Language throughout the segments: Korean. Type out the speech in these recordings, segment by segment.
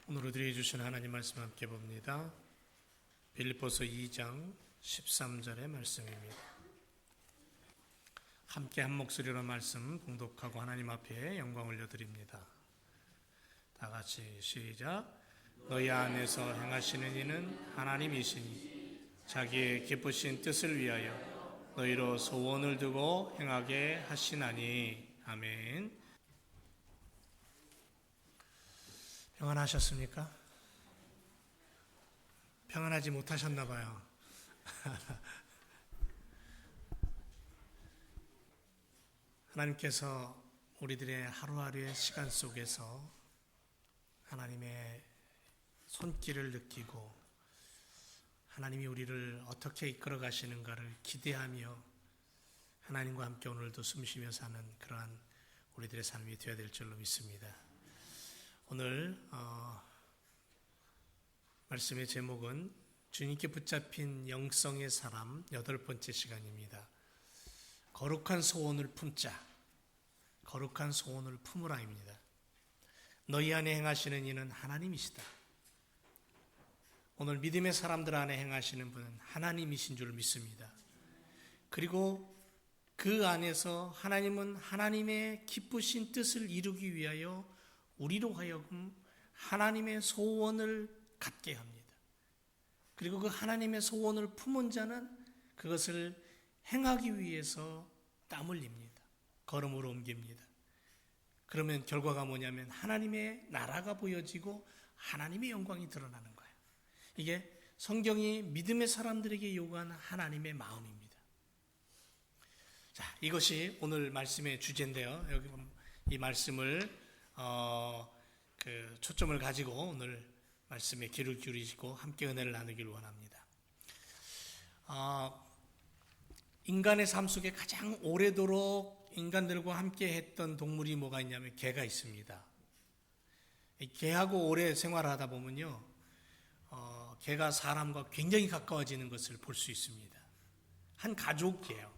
오늘 우리에게 주신 하나님 말씀 함께 봅니다. 빌립보서 2장 13절의 말씀입니다. 함께 한 목소리로 말씀 봉독하고 하나님 앞에 영광 올려드립니다. 다 같이 시작. 너희 안에서 행하시는 이는 하나님이시니 자기의 기쁘신 뜻을 위하여 너희로 소원을 두고 행하게 하시나니. 아멘. 평안하셨습니까? 평안하지 못하셨나 봐요. 하나님께서 우리들의 하루하루의 시간 속에서 하나님의 손길을 느끼고 하나님이 우리를 어떻게 이끌어 가시는가를 기대하며 하나님과 함께 오늘도 숨쉬며 사는 그러한 우리들의 삶이 되어야 될 줄로 믿습니다. 오늘 말씀의 제목은 주님께 붙잡힌 영성의 사람 8번째 시간입니다. 거룩한 소원을 품자. 거룩한 소원을 품으라입니다. 너희 안에 행하시는 이는 하나님이시다. 오늘 믿음의 사람들 안에 행하시는 분은 하나님이신 줄 믿습니다. 그리고 그 안에서 하나님은 하나님의 기쁘신 뜻을 이루기 위하여 우리로 하여금 하나님의 소원을 갖게 합니다. 그리고 그 하나님의 소원을 품은 자는 그것을 행하기 위해서 땀 흘립니다. 걸음으로 옮깁니다. 그러면 결과가 뭐냐면 하나님의 나라가 보여지고 하나님의 영광이 드러나는 거예요. 이게 성경이 믿음의 사람들에게 요구하는 하나님의 마음입니다. 자, 이것이 오늘 말씀의 주제인데요. 여기 이 말씀을 초점을 가지고 오늘 말씀에 귀를 기울이시고 함께 은혜를 나누기를 원합니다. 인간의 삶 속에 가장 오래도록 인간들과 함께 했던 동물이 뭐가 있냐면 개가 있습니다. 개하고 오래 생활하다 보면요, 개가 사람과 굉장히 가까워지는 것을 볼 수 있습니다. 한 가족이에요.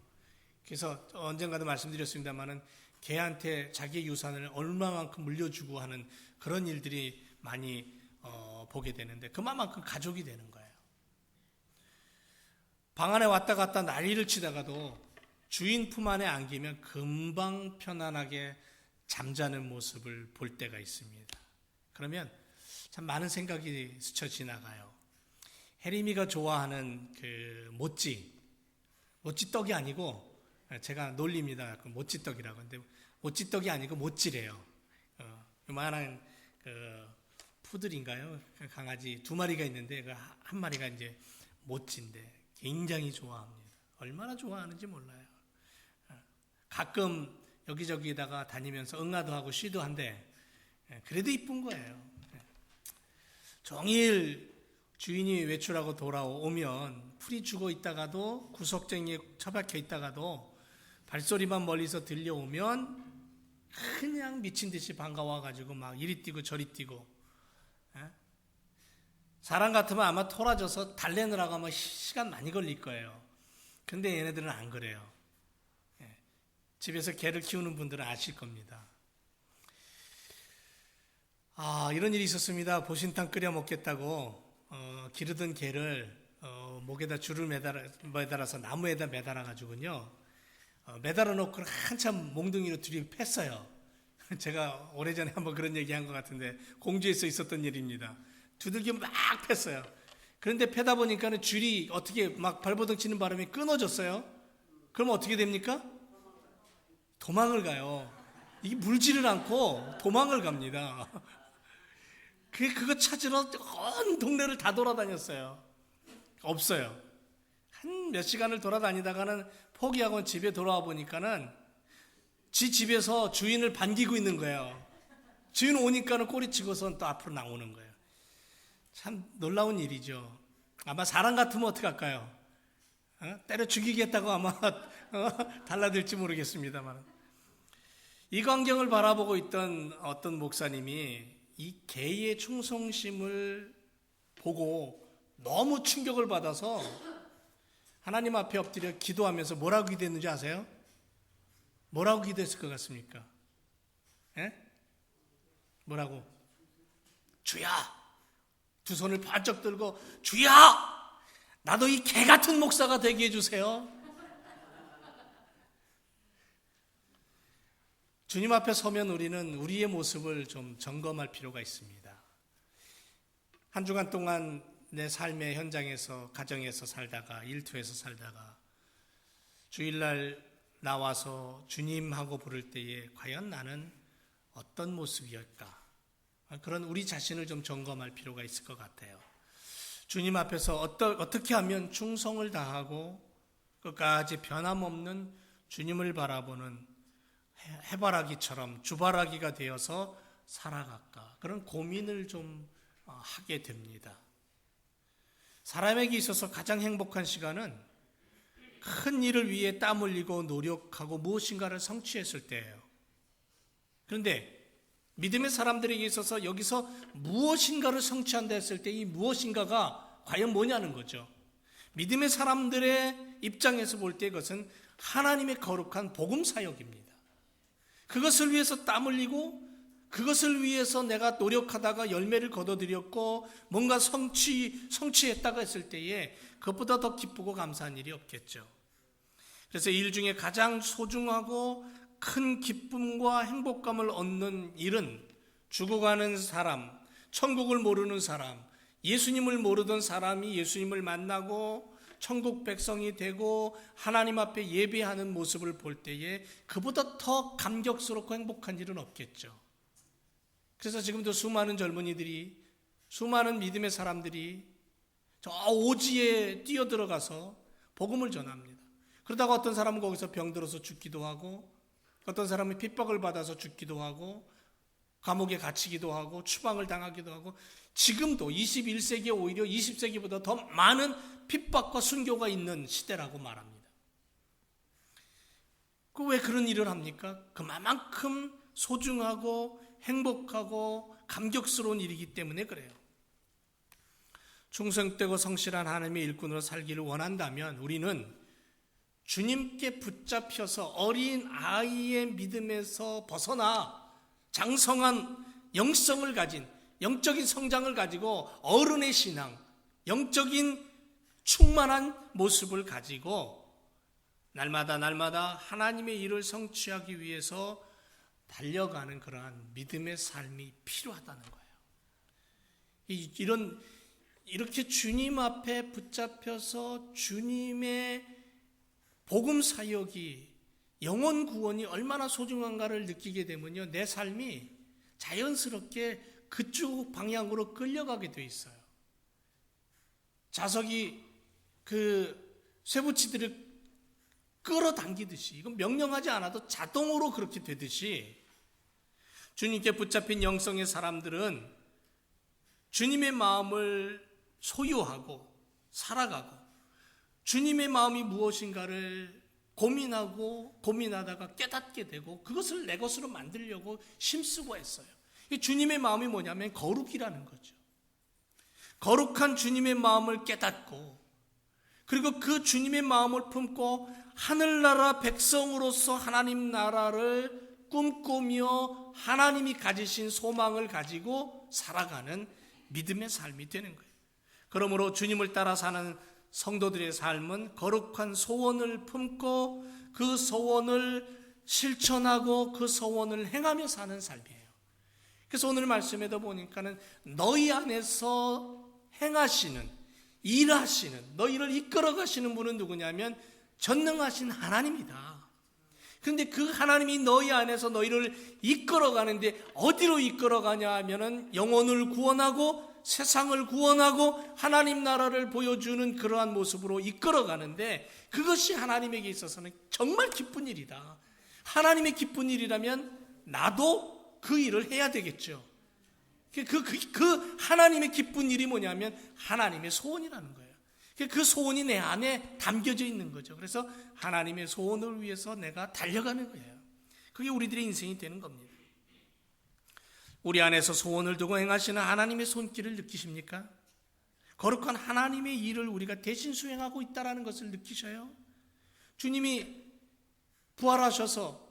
그래서 언젠가도 말씀드렸습니다마는 개한테 자기의 유산을 얼마만큼 물려주고 하는 그런 일들이 많이 보게 되는데 그만큼 가족이 되는 거예요. 방 안에 왔다 갔다 난리를 치다가도 주인 품 안에 안기면 금방 편안하게 잠자는 모습을 볼 때가 있습니다. 그러면 참 많은 생각이 스쳐 지나가요. 혜림이가 좋아하는 그 모찌떡이 아니고 제가 놀립니다. 모찌떡이라고. 근데 모찌떡이 아니고 모찌래요. 요만한 푸들인가요? 강아지 2마리가 있는데 한 마리가 이제 모찌인데 굉장히 좋아합니다. 얼마나 좋아하는지 몰라요. 가끔 여기저기다가 다니면서 응아도 하고 쉬도 한데 그래도 이쁜 거예요. 종일 주인이 외출하고 돌아오면 풀이 죽어 있다가도 구석쟁이에 처박혀 있다가도 발소리만 멀리서 들려오면 그냥 미친 듯이 반가워가지고 막 이리 뛰고 저리 뛰고. 사람 같으면 아마 토라져서 달래느라고 아마 시간 많이 걸릴 거예요. 근데 얘네들은 안 그래요. 집에서 개를 키우는 분들은 아실 겁니다. 이런 일이 있었습니다. 보신탕 끓여 먹겠다고 기르던 개를 목에다 줄을 매달아서 나무에다 매달아가지고요, 매달아 놓고 한참 몽둥이로 둘이 팼어요. 제가 오래전에 한번 그런 얘기 한 것 같은데 공주에서 있었던 일입니다. 두들겨 막 팼어요. 그런데 패다 보니까 줄이 어떻게 막 발버둥 치는 바람에 끊어졌어요. 그럼 어떻게 됩니까? 도망을 가요. 이게 물지를 않고 도망을 갑니다. 그거 찾으러 온 동네를 다 돌아다녔어요. 없어요. 한 몇 시간을 돌아다니다가는 포기하고 집에 돌아와 보니까는 지 집에서 주인을 반기고 있는 거예요. 주인 오니까는 꼬리치고선 또 앞으로 나오는 거예요. 참 놀라운 일이죠. 아마 사람 같으면 어떡할까요? 때려 죽이겠다고 아마 달라들지 모르겠습니다만, 이 광경을 바라보고 있던 어떤 목사님이 이 개의 충성심을 보고 너무 충격을 받아서 하나님 앞에 엎드려 기도하면서 뭐라고 기도했는지 아세요? 뭐라고 기도했을 것 같습니까? 뭐라고? 주야, 두 손을 번쩍 들고 주야, 나도 이 개 같은 목사가 되게 해주세요. 주님 앞에 서면 우리는 우리의 모습을 좀 점검할 필요가 있습니다. 한 주간 동안 내 삶의 현장에서, 가정에서 살다가, 일터에서 살다가 주일날 나와서 주님하고 부를 때에 과연 나는 어떤 모습이었까? 그런 우리 자신을 좀 점검할 필요가 있을 것 같아요. 주님 앞에서 어떻게 하면 충성을 다하고 끝까지 변함없는 주님을 바라보는 해바라기처럼 주바라기가 되어서 살아갈까? 그런 고민을 좀 하게 됩니다. 사람에게 있어서 가장 행복한 시간은 큰 일을 위해 땀 흘리고 노력하고 무엇인가를 성취했을 때예요. 그런데 믿음의 사람들에게 있어서 여기서 무엇인가를 성취한다 했을 때 이 무엇인가가 과연 뭐냐는 거죠. 믿음의 사람들의 입장에서 볼 때 그것은 하나님의 거룩한 복음 사역입니다. 그것을 위해서 땀 흘리고 그것을 위해서 내가 노력하다가 열매를 거둬들였고 뭔가 성취했다고 했을 때에 그것보다 더 기쁘고 감사한 일이 없겠죠. 그래서 일 중에 가장 소중하고 큰 기쁨과 행복감을 얻는 일은 죽어가는 사람, 천국을 모르는 사람, 예수님을 모르던 사람이 예수님을 만나고 천국 백성이 되고 하나님 앞에 예배하는 모습을 볼 때에 그보다 더 감격스럽고 행복한 일은 없겠죠. 그래서 지금도 수많은 젊은이들이, 수많은 믿음의 사람들이 저 오지에 뛰어들어가서 복음을 전합니다. 그러다가 어떤 사람은 거기서 병들어서 죽기도 하고, 어떤 사람은 핍박을 받아서 죽기도 하고, 감옥에 갇히기도 하고, 추방을 당하기도 하고, 지금도 21세기에 오히려 20세기보다 더 많은 핍박과 순교가 있는 시대라고 말합니다. 왜 그런 일을 합니까? 그만큼 소중하고 행복하고 감격스러운 일이기 때문에 그래요. 충성되고 성실한 하나님의 일꾼으로 살기를 원한다면 우리는 주님께 붙잡혀서 어린 아이의 믿음에서 벗어나 장성한 영성을 가진, 영적인 성장을 가지고 어른의 신앙, 영적인 충만한 모습을 가지고 날마다 하나님의 일을 성취하기 위해서 달려가는 그러한 믿음의 삶이 필요하다는 거예요. 이렇게 주님 앞에 붙잡혀서 주님의 복음 사역이, 영혼 구원이 얼마나 소중한가를 느끼게 되면요, 내 삶이 자연스럽게 그쪽 방향으로 끌려가게 돼 있어요. 자석이 쇠붙이들을 끌어당기듯이, 이건 명령하지 않아도 자동으로 그렇게 되듯이 주님께 붙잡힌 영성의 사람들은 주님의 마음을 소유하고 살아가고 주님의 마음이 무엇인가를 고민하다가 깨닫게 되고 그것을 내 것으로 만들려고 힘쓰고 했어요. 주님의 마음이 뭐냐면 거룩이라는 거죠. 거룩한 주님의 마음을 깨닫고 그리고 그 주님의 마음을 품고 하늘나라 백성으로서 하나님 나라를 꿈꾸며 하나님이 가지신 소망을 가지고 살아가는 믿음의 삶이 되는 거예요. 그러므로 주님을 따라 사는 성도들의 삶은 거룩한 소원을 품고 그 소원을 실천하고 그 소원을 행하며 사는 삶이에요. 그래서 오늘 말씀에도 보니까는 너희 안에서 행하시는, 일하시는, 너희를 이끌어 가시는 분은 누구냐면 전능하신 하나님이다. 그런데 그 하나님이 너희 안에서 너희를 이끌어 가는데 어디로 이끌어 가냐 하면은 영혼을 구원하고 세상을 구원하고 하나님 나라를 보여주는 그러한 모습으로 이끌어 가는데 그것이 하나님에게 있어서는 정말 기쁜 일이다. 하나님의 기쁜 일이라면 나도 그 일을 해야 되겠죠. 그 하나님의 기쁜 일이 뭐냐면 하나님의 소원이라는 거예요. 그 소원이 내 안에 담겨져 있는 거죠. 그래서 하나님의 소원을 위해서 내가 달려가는 거예요. 그게 우리들의 인생이 되는 겁니다. 우리 안에서 소원을 두고 행하시는 하나님의 손길을 느끼십니까? 거룩한 하나님의 일을 우리가 대신 수행하고 있다는 것을 느끼셔요? 주님이 부활하셔서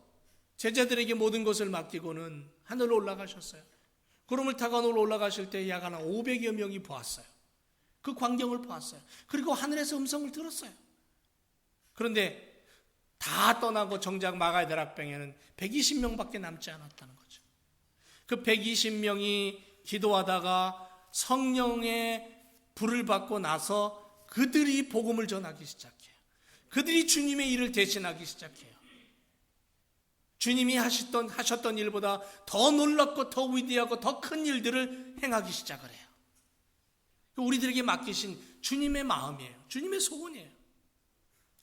제자들에게 모든 것을 맡기고는 하늘로 올라가셨어요. 구름을 타고 하늘로 올라가실 때 약 한 500여 명이 보았어요. 그 광경을 보았어요. 그리고 하늘에서 음성을 들었어요. 그런데 다 떠나고 정작 마가의 다락방에는 120명밖에 남지 않았다는 거죠. 그 120명이 기도하다가 성령의 불을 받고 나서 그들이 복음을 전하기 시작해요. 그들이 주님의 일을 대신하기 시작해요. 주님이 하셨던 일보다 더 놀랍고 더 위대하고 더 큰 일들을 행하기 시작을 해요. 우리들에게 맡기신 주님의 마음이에요. 주님의 소원이에요.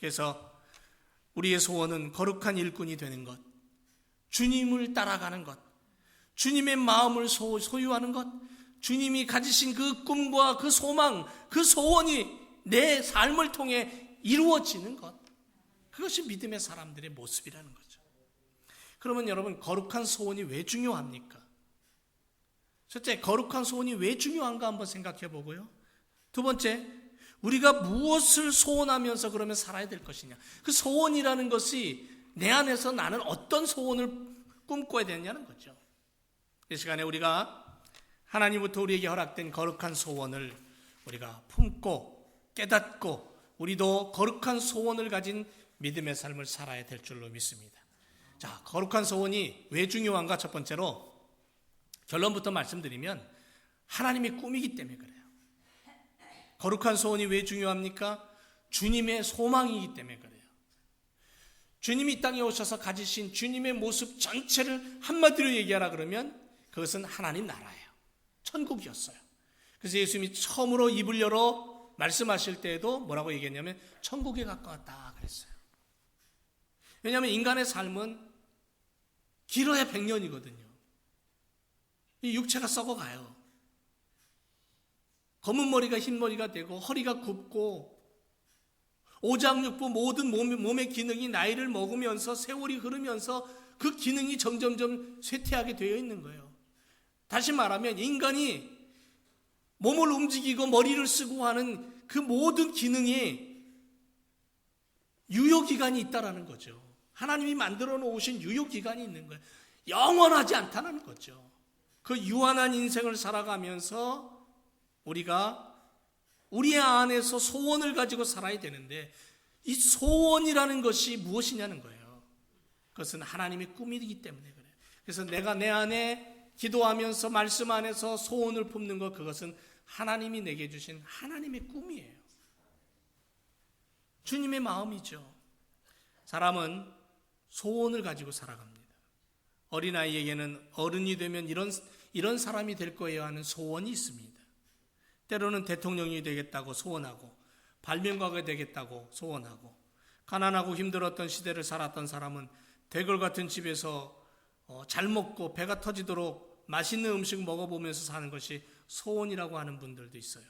그래서 우리의 소원은 거룩한 일꾼이 되는 것, 주님을 따라가는 것, 주님의 마음을 소유하는 것, 주님이 가지신 그 꿈과 그 소망, 그 소원이 내 삶을 통해 이루어지는 것, 그것이 믿음의 사람들의 모습이라는 거죠. 그러면 여러분, 거룩한 소원이 왜 중요합니까? 첫째, 거룩한 소원이 왜 중요한가 한번 생각해 보고요. 두 번째, 우리가 무엇을 소원하면서 그러면 살아야 될 것이냐. 그 소원이라는 것이 내 안에서 나는 어떤 소원을 꿈꿔야 되느냐는 거죠. 이 시간에 우리가 하나님부터 우리에게 허락된 거룩한 소원을 우리가 품고 깨닫고 우리도 거룩한 소원을 가진 믿음의 삶을 살아야 될 줄로 믿습니다. 자, 거룩한 소원이 왜 중요한가? 첫 번째로 결론부터 말씀드리면 하나님의 꿈이기 때문에 그래요. 거룩한 소원이 왜 중요합니까? 주님의 소망이기 때문에 그래요. 주님이 이 땅에 오셔서 가지신 주님의 모습 전체를 한마디로 얘기하라 그러면 그것은 하나님 나라예요. 천국이었어요. 그래서 예수님이 처음으로 입을 열어 말씀하실 때에도 뭐라고 얘기했냐면 천국에 가까웠다 그랬어요. 왜냐하면 인간의 삶은 길어야 100년이거든요. 이 육체가 썩어가요. 검은 머리가 흰 머리가 되고 허리가 굽고 오장육부 모든 몸의 기능이 나이를 먹으면서 세월이 흐르면서 그 기능이 점점점 쇠퇴하게 되어 있는 거예요. 다시 말하면 인간이 몸을 움직이고 머리를 쓰고 하는 그 모든 기능이 유효기간이 있다라는 거죠. 하나님이 만들어 놓으신 유효기간이 있는 거예요. 영원하지 않다는 거죠. 그 유한한 인생을 살아가면서 우리가 우리 안에서 소원을 가지고 살아야 되는데 이 소원이라는 것이 무엇이냐는 거예요. 그것은 하나님의 꿈이기 때문에 그래요. 그래서 내가 내 안에 기도하면서 말씀 안에서 소원을 품는 것, 그것은 하나님이 내게 주신 하나님의 꿈이에요. 주님의 마음이죠. 사람은 소원을 가지고 살아갑니다. 어린아이에게는 어른이 되면 이런 사람이 될 거예요 하는 소원이 있습니다. 때로는 대통령이 되겠다고 소원하고 발명가가 되겠다고 소원하고 가난하고 힘들었던 시대를 살았던 사람은 대궐 같은 집에서 잘 먹고 배가 터지도록 맛있는 음식 먹어보면서 사는 것이 소원이라고 하는 분들도 있어요.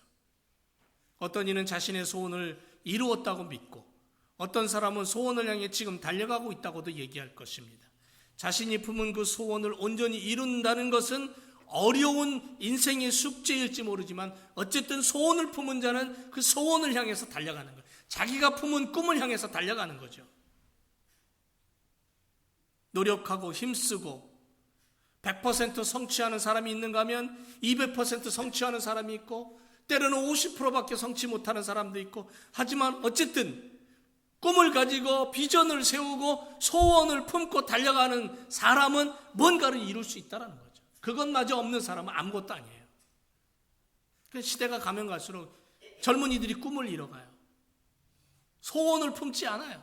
어떤 이는 자신의 소원을 이루었다고 믿고 어떤 사람은 소원을 향해 지금 달려가고 있다고도 얘기할 것입니다. 자신이 품은 그 소원을 온전히 이룬다는 것은 어려운 인생의 숙제일지 모르지만 어쨌든 소원을 품은 자는 그 소원을 향해서 달려가는 거예요. 자기가 품은 꿈을 향해서 달려가는 거죠. 노력하고 힘쓰고 100% 성취하는 사람이 있는가 하면 200% 성취하는 사람이 있고 때로는 50%밖에 성취 못하는 사람도 있고 하지만 어쨌든 꿈을 가지고 비전을 세우고 소원을 품고 달려가는 사람은 뭔가를 이룰 수 있다는 거죠. 그것마저 없는 사람은 아무것도 아니에요. 시대가 가면 갈수록 젊은이들이 꿈을 잃어가요. 소원을 품지 않아요.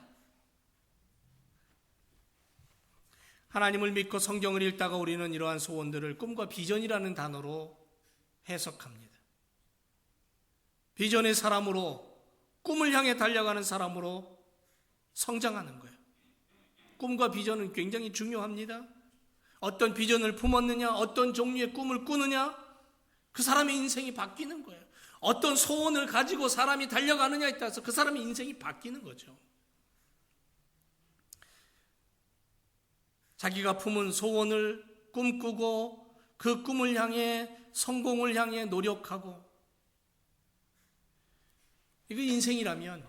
하나님을 믿고 성경을 읽다가 우리는 이러한 소원들을 꿈과 비전이라는 단어로 해석합니다. 비전의 사람으로, 꿈을 향해 달려가는 사람으로 성장하는 거예요. 꿈과 비전은 굉장히 중요합니다. 어떤 비전을 품었느냐, 어떤 종류의 꿈을 꾸느냐, 그 사람의 인생이 바뀌는 거예요. 어떤 소원을 가지고 사람이 달려가느냐에 따라서 그 사람의 인생이 바뀌는 거죠. 자기가 품은 소원을 꿈꾸고 그 꿈을 향해 성공을 향해 노력하고 이거 인생이라면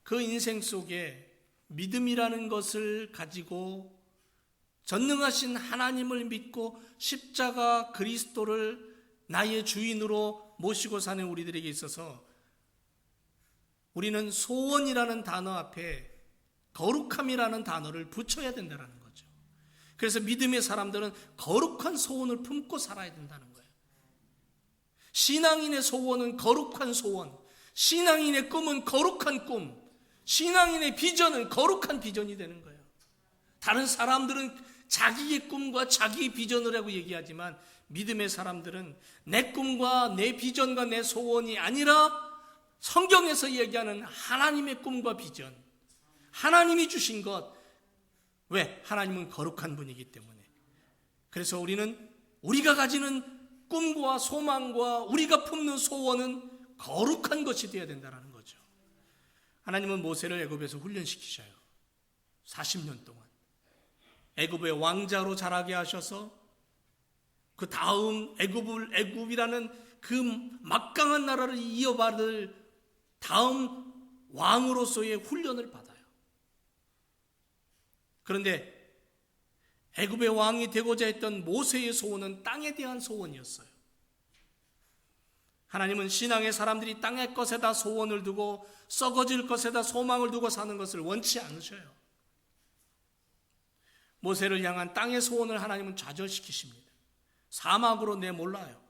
그 인생 속에 믿음이라는 것을 가지고 전능하신 하나님을 믿고 십자가 그리스도를 나의 주인으로 모시고 사는 우리들에게 있어서 우리는 소원이라는 단어 앞에 거룩함이라는 단어를 붙여야 된다는 거죠. 그래서 믿음의 사람들은 거룩한 소원을 품고 살아야 된다는 거예요. 신앙인의 소원은 거룩한 소원, 신앙인의 꿈은 거룩한 꿈, 신앙인의 비전은 거룩한 비전이 되는 거예요. 다른 사람들은 자기의 꿈과 자기의 비전을 하고 얘기하지만 믿음의 사람들은 내 꿈과 내 비전과 내 소원이 아니라 성경에서 얘기하는 하나님의 꿈과 비전, 하나님이 주신 것. 왜? 하나님은 거룩한 분이기 때문에. 그래서 우리가 가지는 꿈과 소망과 우리가 품는 소원은 거룩한 것이 되어야 된다는 거죠. 하나님은 모세를 애굽에서 훈련시키셔요. 40년 동안 애굽의 왕자로 자라게 하셔서 그 다음 애굽이라는 그 막강한 나라를 이어받을 다음 왕으로서의 훈련을 받아요. 그런데 애굽의 왕이 되고자 했던 모세의 소원은 땅에 대한 소원이었어요. 하나님은 신앙의 사람들이 땅의 것에다 소원을 두고 썩어질 것에다 소망을 두고 사는 것을 원치 않으셔요. 모세를 향한 땅의 소원을 하나님은 좌절시키십니다. 사막으로 내몰라요.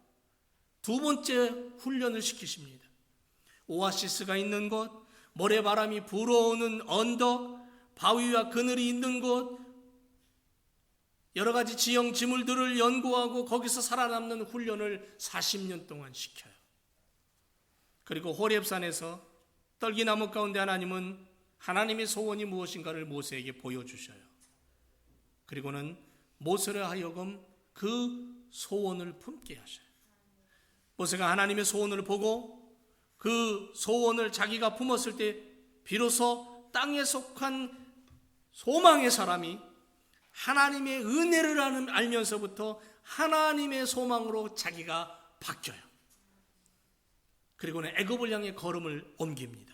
두 번째 훈련을 시키십니다. 오아시스가 있는 곳, 모래바람이 불어오는 언덕, 바위와 그늘이 있는 곳, 여러 가지 지형 지물들을 연구하고 거기서 살아남는 훈련을 40년 동안 시켜요. 그리고 호렙산에서 떨기나무 가운데 하나님은 하나님의 소원이 무엇인가를 모세에게 보여주셔요. 그리고는 모세를 하여금 그 소원을 품게 하셔요. 모세가 하나님의 소원을 보고 그 소원을 자기가 품었을 때 비로소 땅에 속한 소망의 사람이 하나님의 은혜를 알면서부터 하나님의 소망으로 자기가 바뀌어요. 그리고는 애굽을 향해 걸음을 옮깁니다.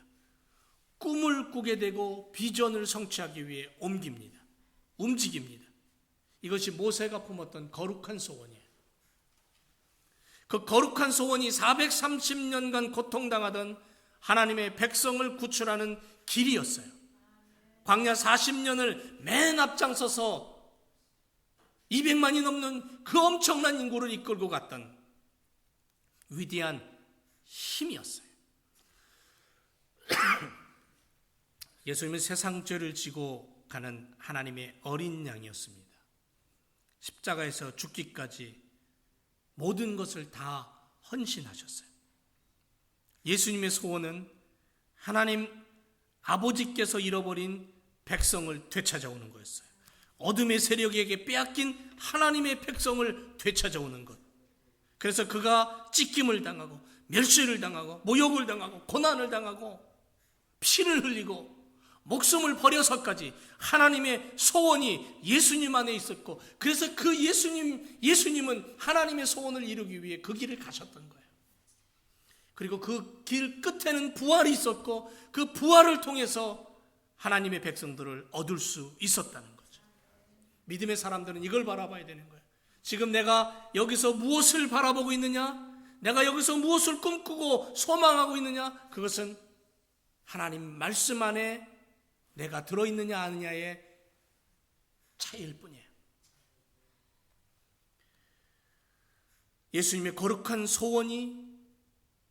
꿈을 꾸게 되고 비전을 성취하기 위해 움직입니다. 이것이 모세가 품었던 거룩한 소원이에요. 그 거룩한 소원이 430년간 고통당하던 하나님의 백성을 구출하는 길이었어요. 광야 40년을 맨 앞장서서 200만이 넘는 그 엄청난 인구를 이끌고 갔던 위대한 힘이었어요. 예수님은 세상 죄를 지고 가는 하나님의 어린 양이었습니다. 십자가에서 죽기까지 모든 것을 다 헌신하셨어요. 예수님의 소원은 하나님 아버지께서 잃어버린 백성을 되찾아오는 거였어요. 어둠의 세력에게 빼앗긴 하나님의 백성을 되찾아오는 것. 그래서 그가 찢김을 당하고 멸시를 당하고 모욕을 당하고 고난을 당하고 피를 흘리고 목숨을 버려서까지 하나님의 소원이 예수님 안에 있었고, 그래서 그 예수님은 하나님의 소원을 이루기 위해 그 길을 가셨던 거예요. 그리고 그 길 끝에는 부활이 있었고 그 부활을 통해서 하나님의 백성들을 얻을 수 있었다는 거죠. 믿음의 사람들은 이걸 바라봐야 되는 거예요. 지금 내가 여기서 무엇을 바라보고 있느냐? 내가 여기서 무엇을 꿈꾸고 소망하고 있느냐? 그것은 하나님 말씀 안에 내가 들어있느냐 아느냐의 차이일 뿐이에요. 예수님의 거룩한 소원이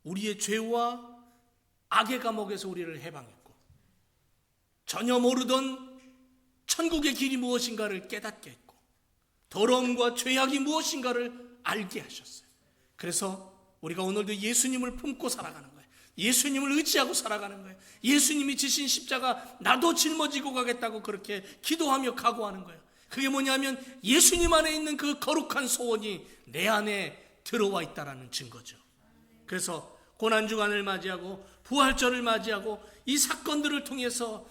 우리의 죄와 악의 감옥에서 우리를 해방했고, 전혀 모르던 천국의 길이 무엇인가를 깨닫게 했고, 더러움과 죄악이 무엇인가를 알게 하셨어요. 그래서 우리가 오늘도 예수님을 품고 살아가는 거예요. 예수님을 의지하고 살아가는 거예요. 예수님이 지신 십자가 나도 짊어지고 가겠다고 그렇게 기도하며 각오하는 거예요. 그게 뭐냐면 예수님 안에 있는 그 거룩한 소원이 내 안에 들어와 있다는 증거죠. 그래서 고난주간을 맞이하고 부활절을 맞이하고 이 사건들을 통해서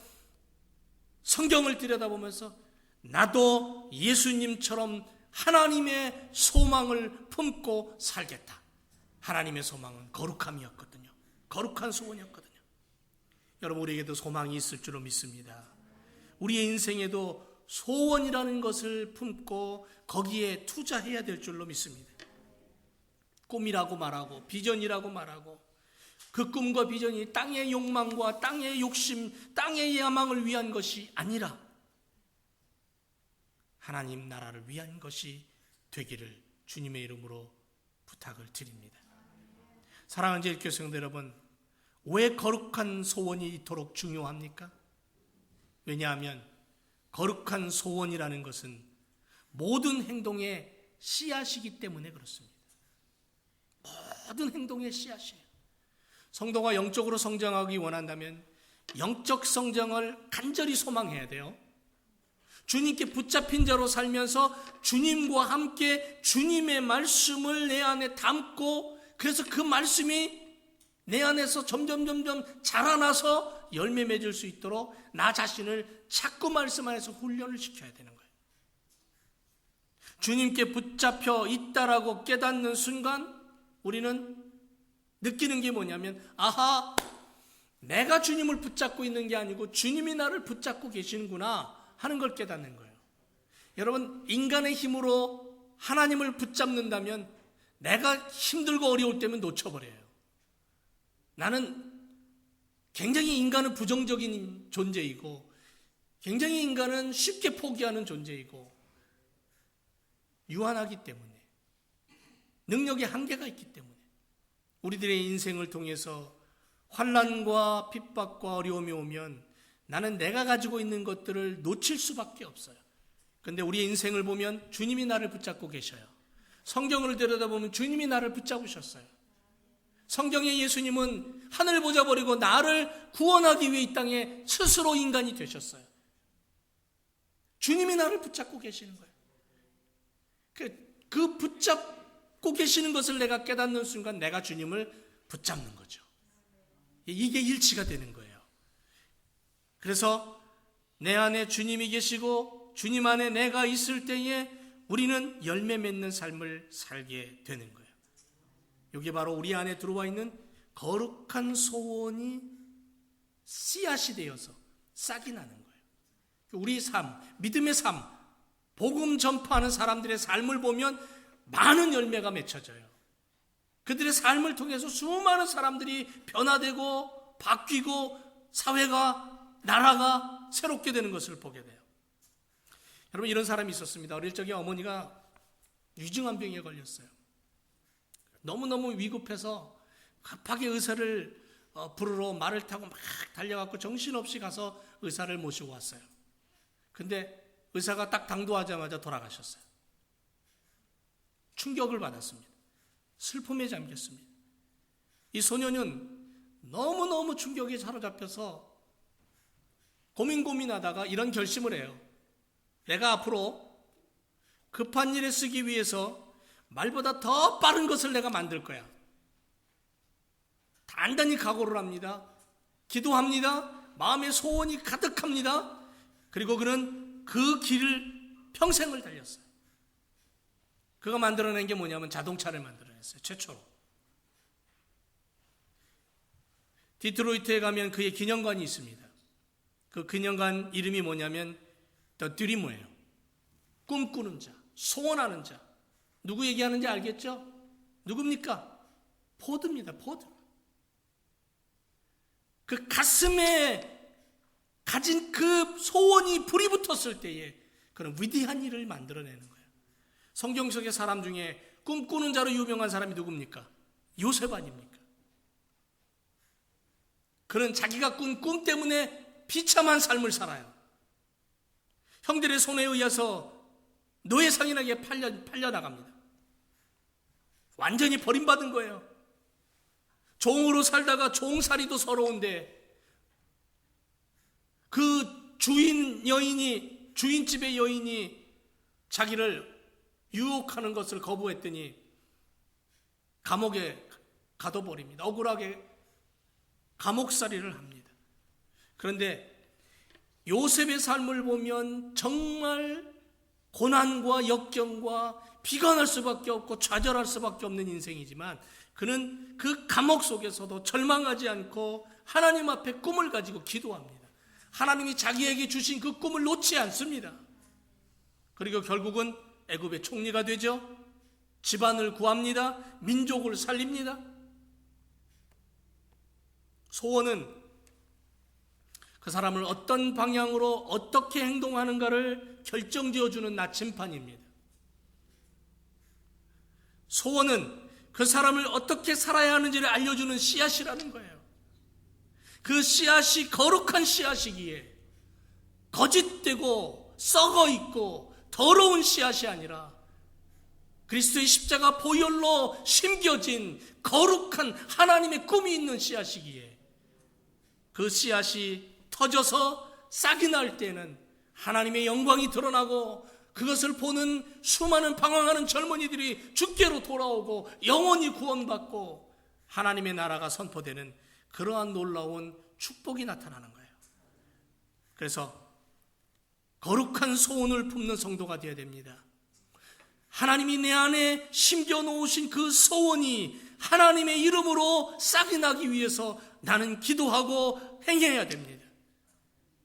성경을 들여다보면서 나도 예수님처럼 하나님의 소망을 품고 살겠다. 하나님의 소망은 거룩함이었거든요. 거룩한 소원이었거든요. 여러분, 우리에게도 소망이 있을 줄로 믿습니다. 우리의 인생에도 소원이라는 것을 품고 거기에 투자해야 될 줄로 믿습니다. 꿈이라고 말하고 비전이라고 말하고 그 꿈과 비전이 땅의 욕망과 땅의 욕심, 땅의 야망을 위한 것이 아니라 하나님 나라를 위한 것이 되기를 주님의 이름으로 부탁을 드립니다. 사랑하는 제일교회성도 여러분, 왜 거룩한 소원이 이토록 중요합니까? 왜냐하면 거룩한 소원이라는 것은 모든 행동의 씨앗이기 때문에 그렇습니다. 모든 행동의 씨앗이에요. 성도가 영적으로 성장하기 원한다면 영적 성장을 간절히 소망해야 돼요. 주님께 붙잡힌 자로 살면서 주님과 함께 주님의 말씀을 내 안에 담고, 그래서 그 말씀이 내 안에서 점점 자라나서 열매 맺을 수 있도록 나 자신을 자꾸 말씀 안에서 훈련을 시켜야 되는 거예요. 주님께 붙잡혀 있다라고 깨닫는 순간 우리는 느끼는 게 뭐냐면, 아하, 내가 주님을 붙잡고 있는 게 아니고 주님이 나를 붙잡고 계시는구나 하는 걸 깨닫는 거예요. 여러분, 인간의 힘으로 하나님을 붙잡는다면 내가 힘들고 어려울 때면 놓쳐버려요. 나는 굉장히 인간은 부정적인 존재이고 굉장히 인간은 쉽게 포기하는 존재이고 유한하기 때문에, 능력의 한계가 있기 때문에 우리들의 인생을 통해서 환난과 핍박과 어려움이 오면 나는 내가 가지고 있는 것들을 놓칠 수밖에 없어요. 그런데 우리의 인생을 보면 주님이 나를 붙잡고 계셔요. 성경을 들여다보면 주님이 나를 붙잡으셨어요. 성경의 예수님은 하늘 보좌 버리고 나를 구원하기 위해 이 땅에 스스로 인간이 되셨어요. 주님이 나를 붙잡고 계시는 거예요. 그 붙잡고 계시는 것을 내가 깨닫는 순간 내가 주님을 붙잡는 거죠. 이게 일치가 되는 거예요. 그래서 내 안에 주님이 계시고 주님 안에 내가 있을 때에 우리는 열매 맺는 삶을 살게 되는 거예요. 이게 바로 우리 안에 들어와 있는 거룩한 소원이 씨앗이 되어서 싹이 나는 거예요. 우리 삶, 믿음의 삶, 복음 전파하는 사람들의 삶을 보면 많은 열매가 맺혀져요. 그들의 삶을 통해서 수많은 사람들이 변화되고 바뀌고 사회가, 나라가 새롭게 되는 것을 보게 돼요. 여러분, 이런 사람이 있었습니다. 어릴 적에 어머니가 위중한 병에 걸렸어요. 너무너무 위급해서 급하게 의사를 부르러 말을 타고 막 달려가고 정신없이 가서 의사를 모시고 왔어요. 근데 의사가 딱 당도하자마자 돌아가셨어요. 충격을 받았습니다. 슬픔에 잠겼습니다. 이 소년은 너무너무 충격에 사로잡혀서 고민하다가 이런 결심을 해요. 내가 앞으로 급한 일에 쓰기 위해서 말보다 더 빠른 것을 내가 만들 거야. 단단히 각오를 합니다. 기도합니다. 마음의 소원이 가득합니다. 그리고 그는 그 길을 평생을 달렸어요. 그가 만들어낸 게 뭐냐면 자동차를 만들어냈어요. 최초로. 디트로이트에 가면 그의 기념관이 있습니다. 그 기념관 이름이 뭐냐면 The Dreamer예요. 꿈꾸는 자, 소원하는 자. 누구 얘기하는지 알겠죠? 누굽니까? 포드입니다. 포드. 그 가슴에 가진 그 소원이 불이 붙었을 때에 그런 위대한 일을 만들어내는 거예요. 성경 속의 사람 중에 꿈꾸는 자로 유명한 사람이 누굽니까? 요셉 아닙니까? 그는 자기가 꾼 꿈 때문에 비참한 삶을 살아요. 형들의 손에 의해서 노예상인에게 팔려나갑니다. 완전히 버림받은 거예요. 종으로 살다가 종살이도 서러운데 그 주인집의 여인이 자기를 유혹하는 것을 거부했더니 감옥에 가둬버립니다. 억울하게 감옥살이를 합니다. 그런데 요셉의 삶을 보면 정말 고난과 역경과 비관할 수밖에 없고 좌절할 수밖에 없는 인생이지만 그는 그 감옥 속에서도 절망하지 않고 하나님 앞에 꿈을 가지고 기도합니다. 하나님이 자기에게 주신 그 꿈을 놓지 않습니다. 그리고 결국은 애굽의 총리가 되죠. 집안을 구합니다. 민족을 살립니다. 소원은 그 사람을 어떤 방향으로 어떻게 행동하는가를 결정지어주는 나침판입니다. 소원은 그 사람을 어떻게 살아야 하는지를 알려주는 씨앗이라는 거예요. 그 씨앗이 거룩한 씨앗이기에 거짓되고 썩어있고 더러운 씨앗이 아니라 그리스도의 십자가 보혈로 심겨진 거룩한 하나님의 꿈이 있는 씨앗이기에 그 씨앗이 터져서 싹이 날 때는 하나님의 영광이 드러나고 그것을 보는 수많은 방황하는 젊은이들이 주께로 돌아오고 영원히 구원받고 하나님의 나라가 선포되는 그러한 놀라운 축복이 나타나는 거예요. 그래서 거룩한 소원을 품는 성도가 되어야 됩니다. 하나님이 내 안에 심겨놓으신 그 소원이 하나님의 이름으로 싹이 나기 위해서 나는 기도하고 행해야 됩니다.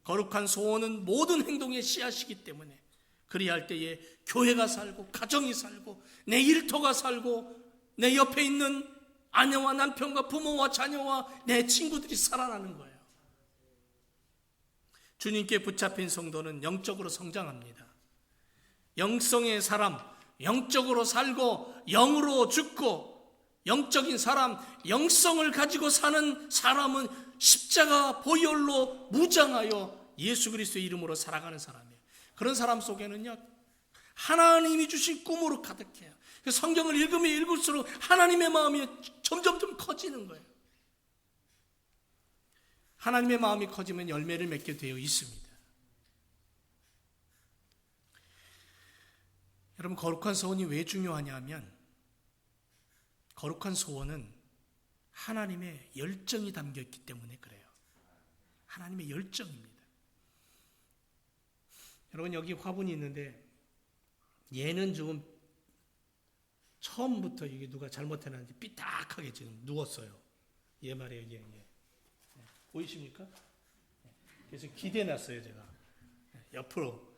거룩한 소원은 모든 행동의 씨앗이기 때문에 그리할 때에 교회가 살고 가정이 살고 내 일터가 살고 내 옆에 있는 아내와 남편과 부모와 자녀와 내 친구들이 살아나는 거예요. 주님께 붙잡힌 성도는 영적으로 성장합니다. 영성의 사람, 영적으로 살고 영으로 죽고 영적인 사람, 영성을 가지고 사는 사람은 십자가 보혈로 무장하여 예수 그리스도의 이름으로 살아가는 사람이에요. 그런 사람 속에는요, 하나님이 주신 꿈으로 가득해요. 성경을 읽으면 읽을수록 하나님의 마음이 점점 커지는 거예요. 하나님의 마음이 커지면 열매를 맺게 되어 있습니다. 여러분, 거룩한 소원이 왜 중요하냐면 거룩한 소원은 하나님의 열정이 담겨있기 때문에 그래요. 하나님의 열정입니다. 여러분, 여기 화분이 있는데 얘는 좀 처음부터 이게 누가 잘못해놨는지 삐딱하게 지금 누웠어요. 얘 말이에요. 얘. 보이십니까? 그래서 기대놨어요, 제가. 옆으로.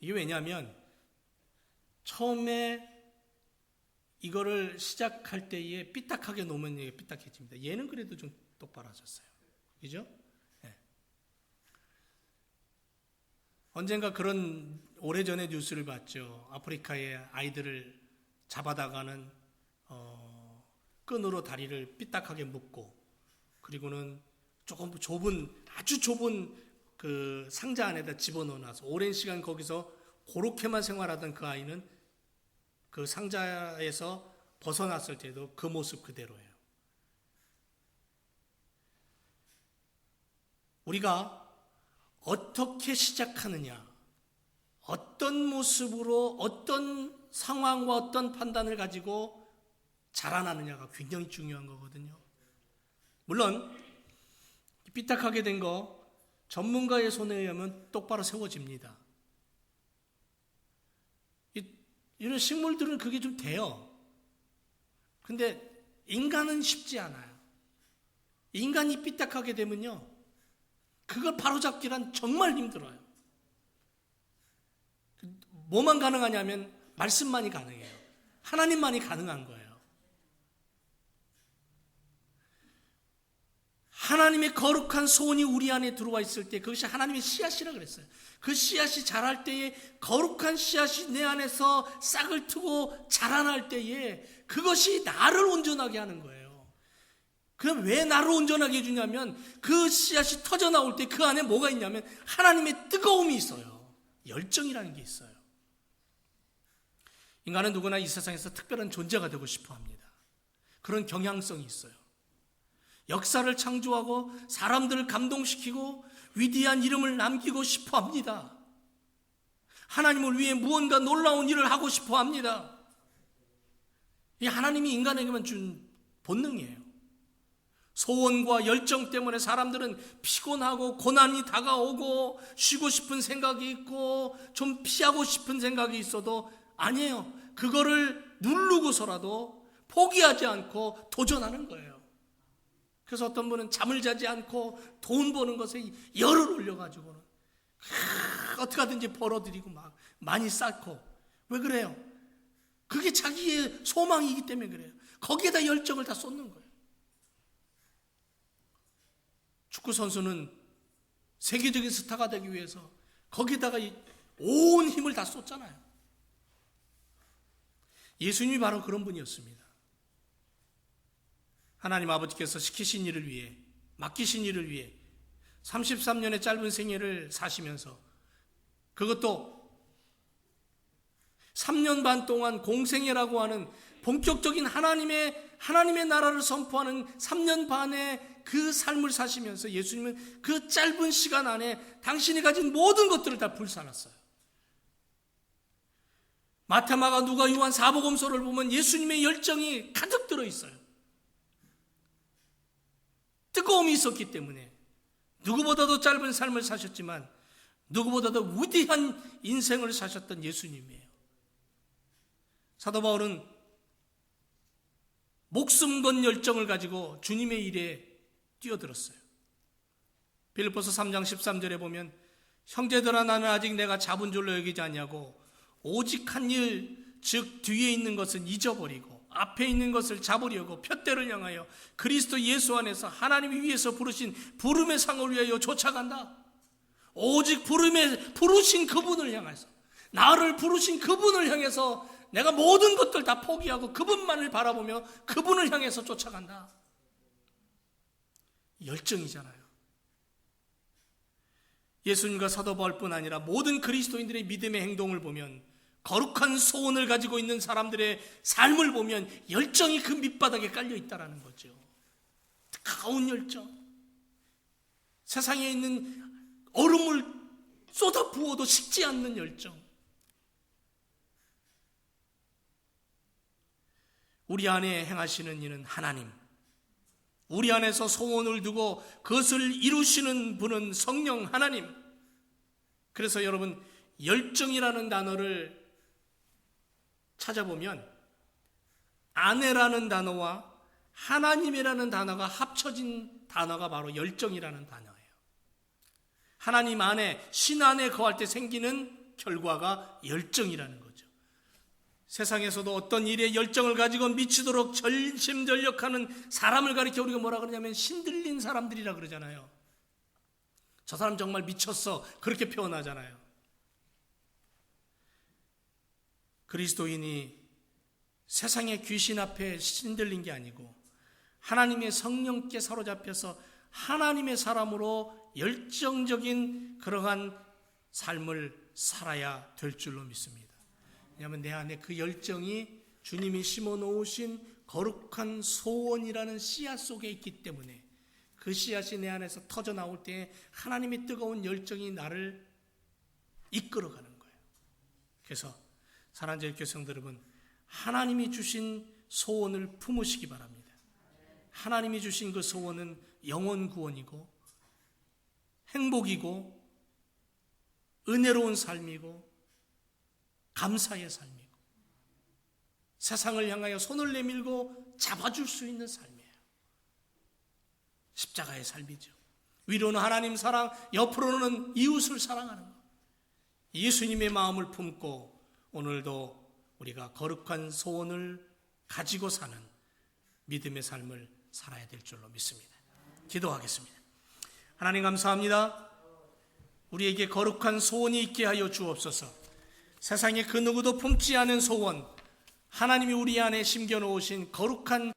이게 왜냐하면 처음에 이거를 시작할 때에 삐딱하게 놓으면 이게 삐딱해집니다. 얘는 그래도 좀 똑바로 하셨어요. 그죠? 네. 언젠가 그런 오래전에 뉴스를 봤죠. 아프리카의 아이들을 잡아다가는 끈으로 다리를 삐딱하게 묶고 그리고는 조금 아주 좁은 그 상자 안에다 집어넣어놔서 오랜 시간 거기서 그렇게만 생활하던 그 아이는 그 상자에서 벗어났을 때도 그 모습 그대로예요. 우리가 어떻게 시작하느냐, 어떤 모습으로 어떤 상황과 어떤 판단을 가지고 자라나느냐가 굉장히 중요한 거거든요. 물론 삐딱하게 된 거 전문가의 손에 의하면 똑바로 세워집니다. 이런 식물들은 그게 좀 돼요. 근데 인간은 쉽지 않아요. 인간이 삐딱하게 되면요, 그걸 바로잡기란 정말 힘들어요. 뭐만 가능하냐면 말씀만이 가능해요. 하나님만이 가능한 거예요. 하나님의 거룩한 소원이 우리 안에 들어와 있을 때 그것이 하나님의 씨앗이라고 그랬어요. 그 씨앗이 자랄 때에 거룩한 씨앗이 내 안에서 싹을 트고 자라날 때에 그것이 나를 온전하게 하는 거예요. 그럼 왜 나를 온전하게 해주냐면 그 씨앗이 터져 나올 때 그 안에 뭐가 있냐면 하나님의 뜨거움이 있어요. 열정이라는 게 있어요. 인간은 누구나 이 세상에서 특별한 존재가 되고 싶어 합니다. 그런 경향성이 있어요. 역사를 창조하고 사람들을 감동시키고 위대한 이름을 남기고 싶어 합니다. 하나님을 위해 무언가 놀라운 일을 하고 싶어 합니다. 이 하나님이 인간에게만 준 본능이에요. 소원과 열정 때문에 사람들은 피곤하고 고난이 다가오고 쉬고 싶은 생각이 있고 좀 피하고 싶은 생각이 있어도 아니에요. 그거를 누르고서라도 포기하지 않고 도전하는 거예요. 그래서 어떤 분은 잠을 자지 않고 돈 버는 것에 열을 올려가지고는 어떻게 하든지 벌어들이고 막 많이 쌓고. 왜 그래요? 그게 자기의 소망이기 때문에 그래요. 거기에다 열정을 다 쏟는 거예요. 축구 선수는 세계적인 스타가 되기 위해서 거기에다가 온 힘을 다 쏟잖아요. 예수님이 바로 그런 분이었습니다. 하나님 아버지께서 시키신 일을 위해, 맡기신 일을 위해 33년의 짧은 생애를 사시면서, 그것도 3년 반 동안 공생애라고 하는 본격적인 하나님의 나라를 선포하는 3년 반의 그 삶을 사시면서 예수님은 그 짧은 시간 안에 당신이 가진 모든 것들을 다 불살랐어요. 마태, 마가, 누가, 요한 사복음서를 보면 예수님의 열정이 가득 들어있어요. 뜨거움이 있었기 때문에 누구보다도 짧은 삶을 사셨지만 누구보다도 위대한 인생을 사셨던 예수님이에요. 사도 바울은 목숨 건 열정을 가지고 주님의 일에 뛰어들었어요. 빌립보서 3장 13절에 보면 형제들아 나는 아직 내가 잡은 줄로 여기지 아니하고 오직 한 일, 즉 뒤에 있는 것은 잊어버리고 앞에 있는 것을 잡으려고 푯대를 향하여 그리스도 예수 안에서 하나님이 위에서 부르신 부름의 상을 위하여 쫓아간다. 오직 부르신 그분을 향해서, 나를 부르신 그분을 향해서 내가 모든 것들 다 포기하고 그분만을 바라보며 그분을 향해서 쫓아간다. 열정이잖아요. 예수님과 사도 바울뿐 아니라 모든 그리스도인들의 믿음의 행동을 보면, 거룩한 소원을 가지고 있는 사람들의 삶을 보면 열정이 그 밑바닥에 깔려 있다는 거죠. 뜨거운 열정. 세상에 있는 얼음을 쏟아 부어도 식지 않는 열정. 우리 안에 행하시는 이는 하나님, 우리 안에서 소원을 두고 그것을 이루시는 분은 성령 하나님. 그래서 여러분, 열정이라는 단어를 찾아보면 아내라는 단어와 하나님이라는 단어가 합쳐진 단어가 바로 열정이라는 단어예요. 하나님 안에, 신 안에 거할 때 생기는 결과가 열정이라는 거죠. 세상에서도 어떤 일에 열정을 가지고 미치도록 전심전력하는 사람을 가리켜 우리가 뭐라 그러냐면 신들린 사람들이라 그러잖아요. 저 사람 정말 미쳤어, 그렇게 표현하잖아요. 그리스도인이 세상의 귀신 앞에 신들린 게 아니고 하나님의 성령께 사로잡혀서 하나님의 사람으로 열정적인 그러한 삶을 살아야 될 줄로 믿습니다. 왜냐하면 내 안에 그 열정이 주님이 심어 놓으신 거룩한 소원이라는 씨앗 속에 있기 때문에 그 씨앗이 내 안에서 터져 나올 때 하나님의 뜨거운 열정이 나를 이끌어가는 거예요. 그래서 사랑하는 교성들 여러분, 하나님이 주신 소원을 품으시기 바랍니다. 하나님이 주신 그 소원은 영혼 구원이고 행복이고 은혜로운 삶이고 감사의 삶이고 세상을 향하여 손을 내밀고 잡아줄 수 있는 삶이에요. 십자가의 삶이죠. 위로는 하나님 사랑, 옆으로는 이웃을 사랑하는 것. 예수님의 마음을 품고 오늘도 우리가 거룩한 소원을 가지고 사는 믿음의 삶을 살아야 될 줄로 믿습니다. 기도하겠습니다. 하나님 감사합니다. 우리에게 거룩한 소원이 있게 하여 주옵소서. 세상에 그 누구도 품지 않은 소원, 하나님이 우리 안에 심겨놓으신 거룩한